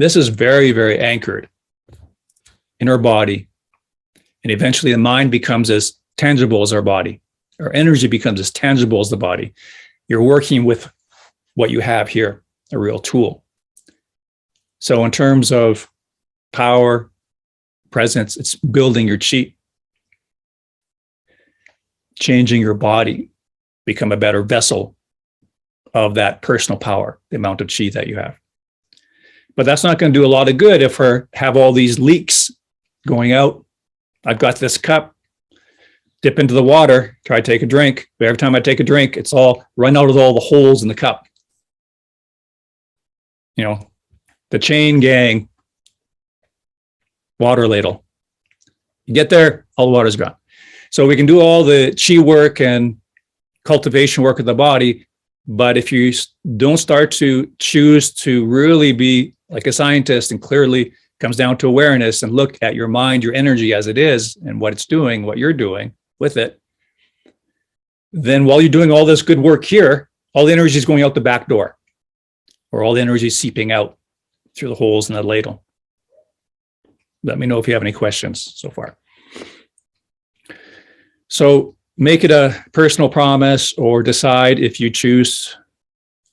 This is very, very anchored in our body. And eventually the mind becomes as tangible as our body. Our energy becomes as tangible as the body. You're working with what you have here, a real tool. So in terms of power, presence, it's building your chi, changing your body, become a better vessel of that personal power, the amount of chi that you have. But that's not going to do a lot of good if we have all these leaks going out. I've got this cup, dip into the water, try to take a drink. But every time I take a drink, it's all run out of all the holes in the cup. You know, the chain gang water ladle. You get there, all the water's gone. So we can do all the chi work and cultivation work of the body, but if you don't start to choose to really be like a scientist, and clearly comes down to awareness and look at your mind, your energy as it is and what it's doing, what you're doing with it, then while you're doing all this good work here, all the energy is going out the back door, or all the energy is seeping out through the holes in the ladle. Let me know if you have any questions so far. So make it a personal promise, or decide, if you choose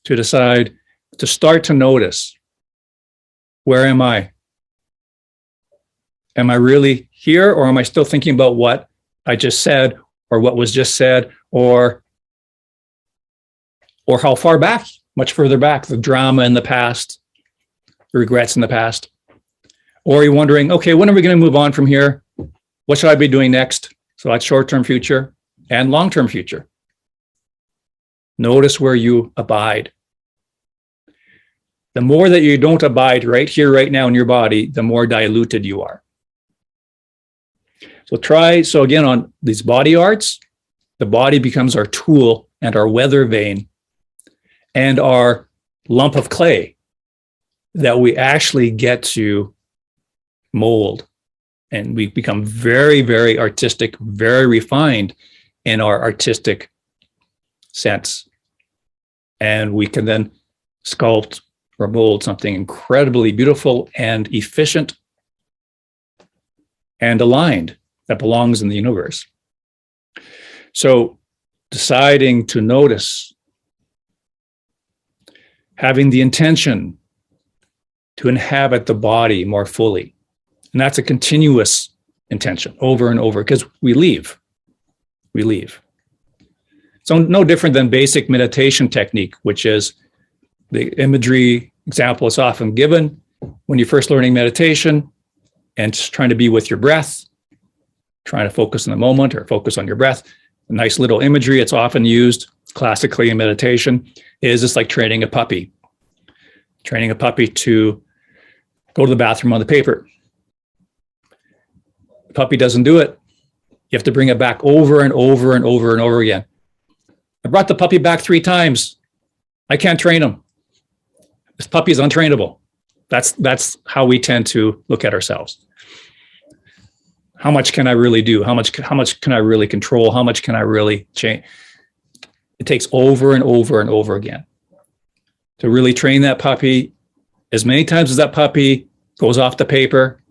to decide, to start to notice, where am I? Am I really here, or am I still thinking about what I just said, or what was just said, or how far back, much further back, the drama in the past, the regrets in the past? Or are you wondering, okay, when are we going to move on from here? What should I be doing next? So that's short-term future and long-term future. Notice where you abide. The more that you don't abide right here, right now in your body, the more diluted you are. So again, on these body arts, the body becomes our tool and our weather vane and our lump of clay that we actually get to mold. And we become very, very artistic, very refined in our artistic sense. And we can then sculpt or mold something incredibly beautiful and efficient and aligned that belongs in the universe. So deciding to notice, having the intention to inhabit the body more fully. And that's a continuous intention over and over, because we leave. So no different than basic meditation technique, which is the imagery example is often given when you're first learning meditation and just trying to be with your breath, trying to focus in the moment or focus on your breath. A nice little imagery it's often used classically in meditation is just like training a puppy. Training a puppy to go to the bathroom on the paper. The puppy doesn't do it. You have to bring it back over and over and over and over again. I brought the puppy back 3 times. I can't train him. This puppy is untrainable. That's how we tend to look at ourselves. How much can I really do? How much can I really control? How much can I really change? It takes over and over and over again to really train that puppy. As many times as that puppy goes off the paper,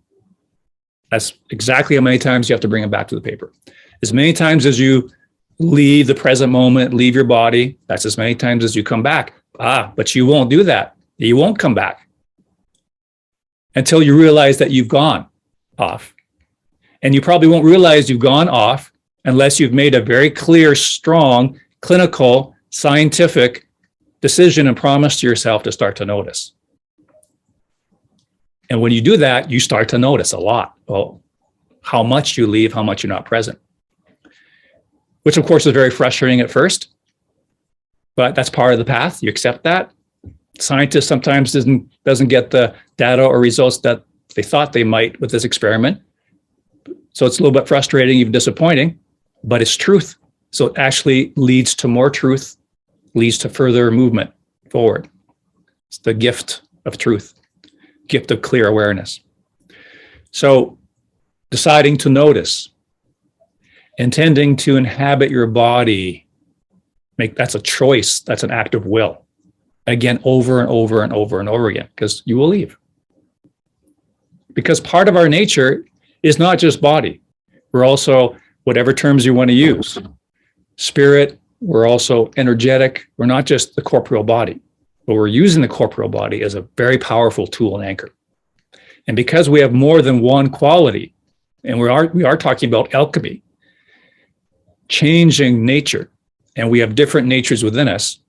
that's exactly how many times you have to bring it back to the paper. As many times as you leave the present moment, leave your body, that's as many times as you come back. But you won't do that. You won't come back until you realize that you've gone off. And you probably won't realize you've gone off unless you've made a very clear, strong, clinical, scientific decision and promise to yourself to start to notice. And when you do that, you start to notice a lot. Well, how much you leave, how much you're not present. Which of course is very frustrating at first, but that's part of the path. You accept that. Scientists sometimes doesn't get the data or results that they thought they might with this experiment. So it's a little bit frustrating, even disappointing, but it's truth. So it actually leads to more truth, leads to further movement forward. It's the gift of truth, gift of clear awareness. So deciding to notice, intending to inhabit your body, that's a choice, that's an act of will. Again, over and over and over and over again, because you will leave. because part of our nature is not just body. We're also, whatever terms you want to use, spirit. We're also energetic. We're not just the corporeal body, but we're using the corporeal body as a very powerful tool and anchor. And because we have more than one quality, and we are talking about alchemy, changing nature, and we have different natures within us,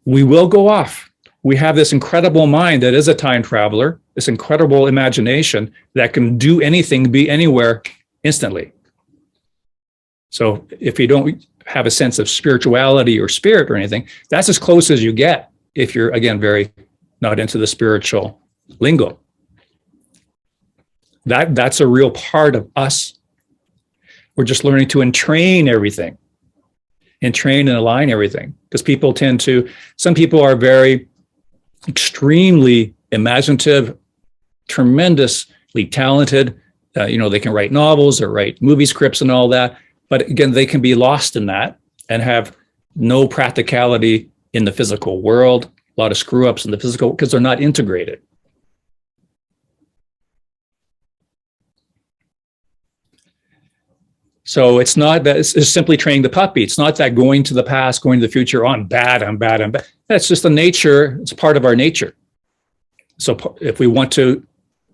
we will go off. We have this incredible mind that is a time traveler, this incredible imagination that can do anything, be anywhere instantly. So if you don't have a sense of spirituality or spirit or anything, that's as close as you get if you're, again, very not into the spiritual lingo. That's a real part of us. We're just learning to entrain everything, entrain and align everything. Because people tend to, some people are very extremely imaginative, tremendously talented. They can write novels or write movie scripts and all that. But again, they can be lost in that and have no practicality in the physical world, a lot of screw ups in the physical because they're not integrated. So it's not that it's simply training the puppy. It's not that going to the past, going to the future, oh, I'm bad. That's just the nature. It's part of our nature. So if we want to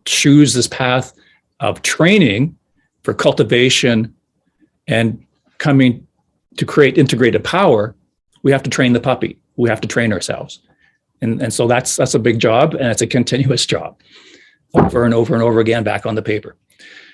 choose this path of training for cultivation and coming to create integrated power, we have to train the puppy. We have to train ourselves. And so that's a big job, and it's a continuous job over and over and over again back on the paper.